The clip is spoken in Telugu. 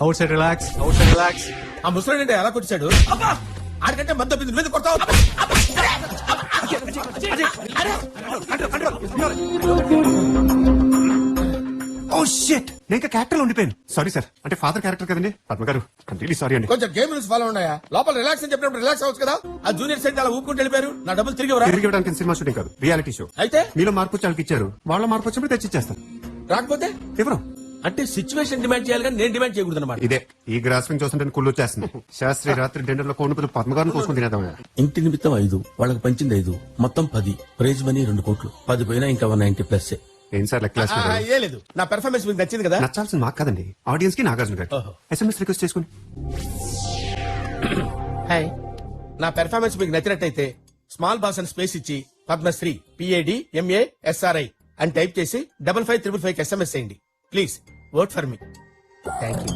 Out side relax, out side relax. ఆ ముసలాడు అంటే ఎలా కొట్టాడు? ఆడికంటే మధ్య బిందు మీద కొడతావు. ఓ షిట్, నేను ఇంకా క్యారెక్టర్ ఉండిపోయాను. సారీ సార్, అంటే ఫాదర్ క్యారెక్టర్ కదండి. పద్మ గారు రియలీ సారీ అండి. కొంచెం గేమ్ రూల్స్ ఫాలో ఉన్నాయా? లోపల రిలాక్స్ అని చెప్పినప్పుడు రిలాక్స్ అవ్వచ్చు కదా. ఆ జూనియర్ సైడ్ అలా ఊపుకుంటూ వెళ్ళిపోయారు. నా డబ్బులు తిరిగి తిరిగి ఇవ్వడానికి సినిమా షూటింగ్ కాదు, రియాలిటీ షో. అయితే మీలో మార్పు వచ్చి వాళ్ళకి ఇచ్చారు, వాళ్ళ మార్పు వచ్చినప్పుడు తెచ్చిచ్చేస్తాను. రాకపోతే ఎవరు అంటే సిచ్యువేషన్ డిమాండ్ చేయాలి కానీ నేను డిమాండ్ చేయకూడదు అనమాట. ఇదే ఈ గ్రాస్పింగ్ చూస్తుంటే కుళ్ళు వచ్చేస్తుంది. శాస్త్రి రాత్రి డిన్నర్ లో కోడిపులు పద్మగారిని కోసుకుని తినేద్దాం. ఇంటి నిమిత్తం 5, వాళ్ళకి పంచింది 5, మొత్తం 10. ప్రైజ్ మనీ 2 కోట్లు. 10 పోయినా ఇంకా 190 ప్లస్. ఏం సార్ లెక్క ఏ లేదు, నా పెర్ఫార్మెన్స్ మీకు నచ్చింది కదా. నచ్చాల్సింది మాకు కదండి, ఆడియన్స్ కి, నాగార్జున గారు. SMS రిక్వెస్ట్ చేసుకోండి. హాయ్, నా పెర్ఫార్మెన్స్ మీకు నచ్చినట్టయితే స్మాల్ బాస్ అని స్పేస్ ఇచ్చి పద్మశ్రీ PADMASRI అని టైప్ చేసి 5555 SMS చేయండి. Please vote for me. Thank you.